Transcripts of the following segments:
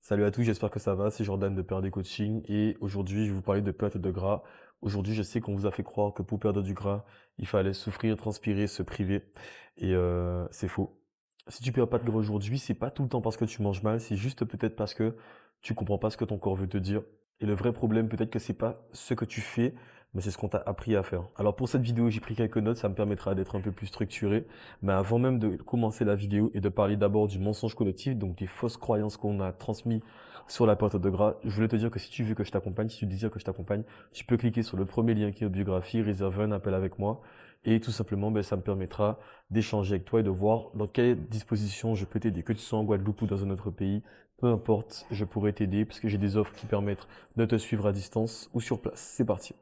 Salut à tous, j'espère que ça va. C'est Jordan de PRD Coaching et aujourd'hui, je vais vous parler de perte de gras. Aujourd'hui, je sais qu'on vous a fait croire que pour perdre du gras, il fallait souffrir, transpirer, se priver et c'est faux. Si tu perds pas de gras aujourd'hui, c'est pas tout le temps parce que tu manges mal, c'est juste peut-être parce que tu comprends pas ce que ton corps veut te dire. Et le vrai problème, peut-être que c'est pas ce que tu fais, mais c'est ce qu'on t'a appris à faire. Alors pour cette vidéo, j'ai pris quelques notes, ça me permettra d'être un peu plus structuré. Mais avant même de commencer la vidéo et de parler d'abord du mensonge collectif, donc des fausses croyances qu'on a transmises sur la perte de gras, je voulais te dire que si tu veux que je t'accompagne, si tu désires que je t'accompagne, tu peux cliquer sur le premier lien qui est en biographie, réserver un appel avec moi et tout simplement, ça me permettra d'échanger avec toi et de voir dans quelle disposition je peux t'aider, que tu sois en Guadeloupe ou dans un autre pays. Peu importe, je pourrais t'aider parce que j'ai des offres qui permettent de te suivre à distance ou sur place. C'est parti.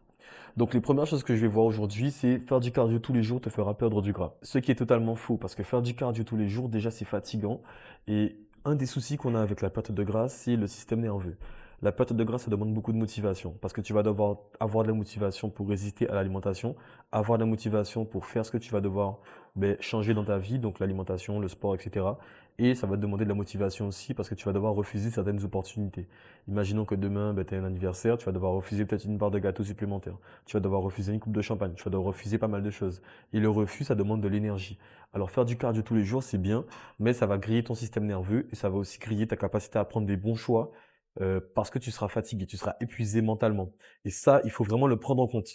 Donc les premières choses que je vais voir aujourd'hui, c'est faire du cardio tous les jours te fera perdre du gras. Ce qui est totalement faux parce que faire du cardio tous les jours, déjà c'est fatigant. Et un des soucis qu'on a avec la perte de gras, c'est le système nerveux. La perte de gras, ça demande beaucoup de motivation parce que tu vas devoir avoir de la motivation pour résister à l'alimentation, avoir de la motivation pour faire ce que tu vas devoir changer dans ta vie, donc l'alimentation, le sport, etc. Et ça va te demander de la motivation aussi parce que tu vas devoir refuser certaines opportunités. Imaginons que demain, tu as un anniversaire, tu vas devoir refuser peut-être une barre de gâteau supplémentaire. Tu vas devoir refuser une coupe de champagne, tu vas devoir refuser pas mal de choses. Et le refus, ça demande de l'énergie. Alors faire du cardio tous les jours, c'est bien, mais ça va griller ton système nerveux et ça va aussi griller ta capacité à prendre des bons choix parce que tu seras fatigué, tu seras épuisé mentalement. Et ça, il faut vraiment le prendre en compte.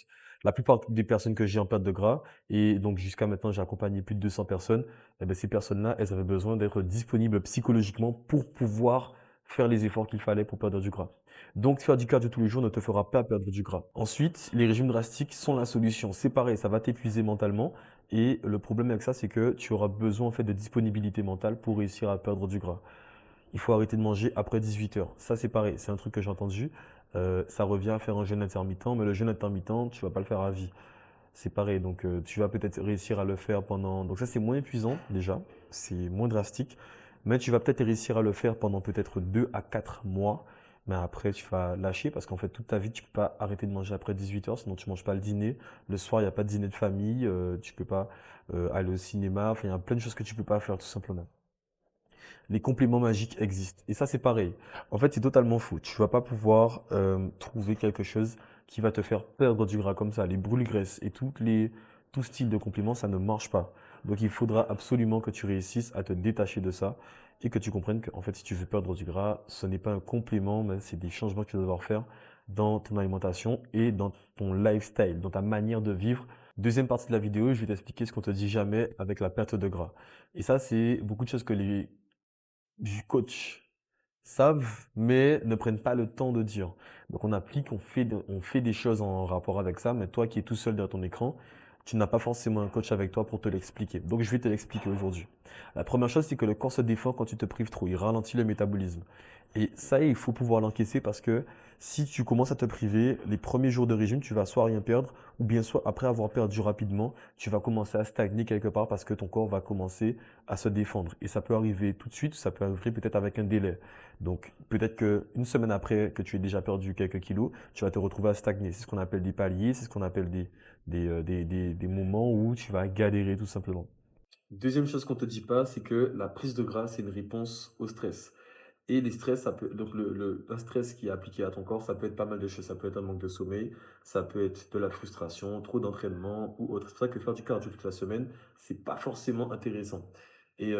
La plupart des personnes que j'ai en perte de gras, et donc jusqu'à maintenant j'ai accompagné plus de 200 personnes, eh ben, ces personnes-là, elles avaient besoin d'être disponibles psychologiquement pour pouvoir faire les efforts qu'il fallait pour perdre du gras. Donc, faire du cardio tous les jours ne te fera pas perdre du gras. Ensuite, les régimes drastiques sont la solution. C'est pareil, ça va t'épuiser mentalement. Et le problème avec ça, c'est que tu auras besoin en fait de disponibilité mentale pour réussir à perdre du gras. Il faut arrêter de manger après 18 heures. Ça, c'est pareil, c'est un truc que j'ai entendu. Ça revient à faire un jeûne intermittent, mais le jeûne intermittent, tu vas pas le faire à vie. C'est pareil, donc tu vas peut-être réussir à le faire pendant. Donc ça, c'est moins épuisant déjà, c'est moins drastique, mais tu vas peut-être réussir à le faire pendant peut-être 2 à 4 mois. Mais après, tu vas lâcher parce qu'en fait, toute ta vie, tu peux pas arrêter de manger après 18 heures, sinon tu manges pas le dîner. Le soir, il n'y a pas de dîner de famille, tu peux pas aller au cinéma. Enfin, il y a plein de choses que tu peux pas faire tout simplement. Les compléments magiques existent. Et ça, c'est pareil. En fait, c'est totalement faux. Tu vas pas pouvoir trouver quelque chose qui va te faire perdre du gras comme ça. Les brûles-graisses et tout style de compléments, ça ne marche pas. Donc, il faudra absolument que tu réussisses à te détacher de ça et que tu comprennes que, en fait, si tu veux perdre du gras, ce n'est pas un complément, mais c'est des changements que tu vas devoir faire dans ton alimentation et dans ton lifestyle, dans ta manière de vivre. Deuxième partie de la vidéo, je vais t'expliquer ce qu'on te dit jamais avec la perte de gras. Et ça, c'est beaucoup de choses que les du coach savent, mais ne prennent pas le temps de dire. Donc on applique, on fait des choses en rapport avec ça, mais toi qui es tout seul derrière ton écran, tu n'as pas forcément un coach avec toi pour te l'expliquer. Donc je vais te l'expliquer aujourd'hui. La première chose, c'est que le corps se défend quand tu te prives trop. Il ralentit le métabolisme. Et ça, il faut pouvoir l'encaisser parce que si tu commences à te priver, les premiers jours de régime, tu vas soit rien perdre, ou bien soit après avoir perdu rapidement, tu vas commencer à stagner quelque part parce que ton corps va commencer à se défendre. Et ça peut arriver tout de suite, ça peut arriver peut-être avec un délai. Donc peut-être qu'une semaine après que tu aies déjà perdu quelques kilos, tu vas te retrouver à stagner. C'est ce qu'on appelle des paliers, c'est ce qu'on appelle des moments où tu vas galérer tout simplement. Deuxième chose qu'on te dit pas, c'est que la prise de gras, c'est une réponse au stress. Et les stress, ça peut, donc un stress qui est appliqué à ton corps, ça peut être pas mal de choses. Ça peut être un manque de sommeil, ça peut être de la frustration, trop d'entraînement ou autre. C'est pour ça que faire du cardio toute la semaine, c'est pas forcément intéressant. Et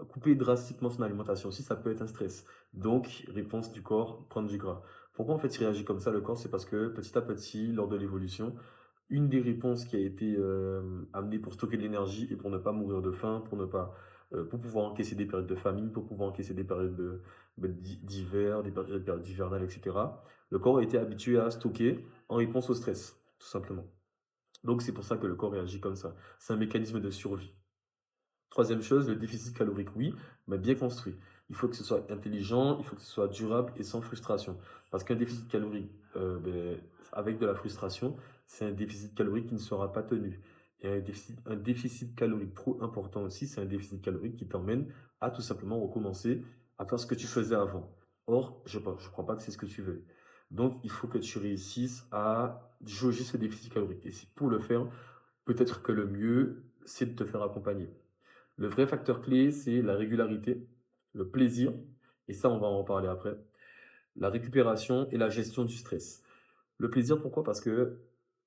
couper drastiquement son alimentation aussi, ça peut être un stress. Donc, réponse du corps, prendre du gras. Pourquoi en fait il réagit comme ça le corps? C'est parce que petit à petit, lors de l'évolution, une des réponses qui a été amenée pour stocker de l'énergie et pour ne pas mourir de faim, pour pouvoir encaisser des périodes de famine, pour pouvoir encaisser des périodes d'hiver, des périodes hivernales, etc. Le corps a été habitué à stocker en réponse au stress, tout simplement. Donc c'est pour ça que le corps réagit comme ça. C'est un mécanisme de survie. Troisième chose, le déficit calorique, oui, mais bien construit. Il faut que ce soit intelligent, il faut que ce soit durable et sans frustration. Parce qu'un déficit calorique avec de la frustration, c'est un déficit calorique qui ne sera pas tenu. Et un déficit calorique trop important aussi, c'est un déficit calorique qui t'emmène à tout simplement recommencer à faire ce que tu faisais avant. Or, je ne crois pas que c'est ce que tu veux. Donc, il faut que tu réussisses à jauger ce déficit calorique. Et pour le faire, peut-être que le mieux, c'est de te faire accompagner. Le vrai facteur clé, c'est la régularité, le plaisir Et ça, on va en parler après. La récupération et la gestion du stress. Le plaisir, pourquoi? Parce que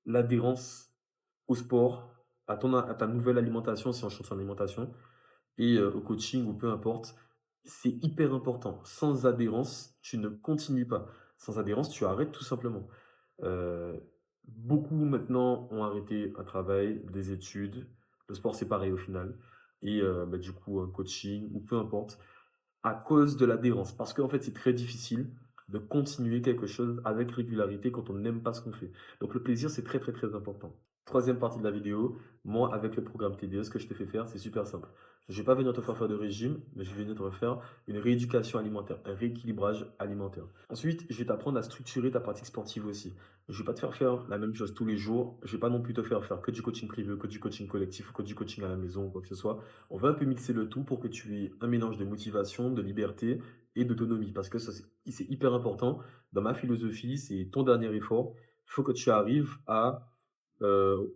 l'adhérence au sport, à ta nouvelle alimentation, si on change son alimentation, et au coaching ou peu importe, c'est hyper important. Sans adhérence, tu ne continues pas. Sans adhérence, tu arrêtes tout simplement. Heu, Beaucoup maintenant ont arrêté un travail, des études. Le sport, c'est pareil au final et du coup, un coaching ou peu importe, à cause de l'adhérence. Parce qu'en fait, c'est très difficile de continuer quelque chose avec régularité quand on n'aime pas ce qu'on fait. Donc le plaisir, c'est très, très, très important. Troisième partie de la vidéo, moi, avec le programme TDE, ce que je te fais faire, c'est super simple. Je ne vais pas venir te faire faire de régime, mais je vais venir te faire une rééducation alimentaire, un rééquilibrage alimentaire. Ensuite, je vais t'apprendre à structurer ta pratique sportive aussi. Je ne vais pas te faire faire la même chose tous les jours. Je ne vais pas non plus te faire faire que du coaching privé, que du coaching collectif, ou que du coaching à la maison, ou quoi que ce soit. On va un peu mixer le tout pour que tu aies un mélange de motivation, de liberté et d'autonomie. Parce que ça, c'est hyper important. Dans ma philosophie, c'est ton dernier effort. Il faut que tu arrives à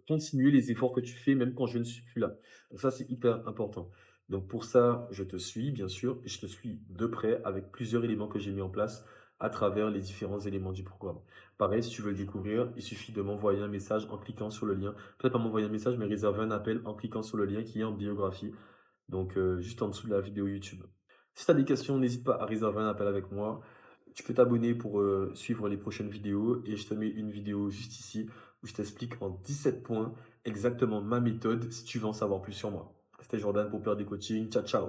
continuer les efforts que tu fais même quand je ne suis plus là. Donc ça, c'est hyper important. Donc pour ça, je te suis, bien sûr, et je te suis de près avec plusieurs éléments que j'ai mis en place à travers les différents éléments du programme. Pareil, si tu veux le découvrir, il suffit de m'envoyer un message en cliquant sur le lien. Peut-être pas m'envoyer un message, mais réserver un appel en cliquant sur le lien qui est en biographie. Donc juste en dessous de la vidéo YouTube. Si tu as des questions, n'hésite pas à réserver un appel avec moi. Tu peux t'abonner pour suivre les prochaines vidéos et je te mets une vidéo juste ici où je t'explique en 17 points exactement ma méthode si tu veux en savoir plus sur moi. C'était Jordan pour Peur des Coaching. Ciao, ciao.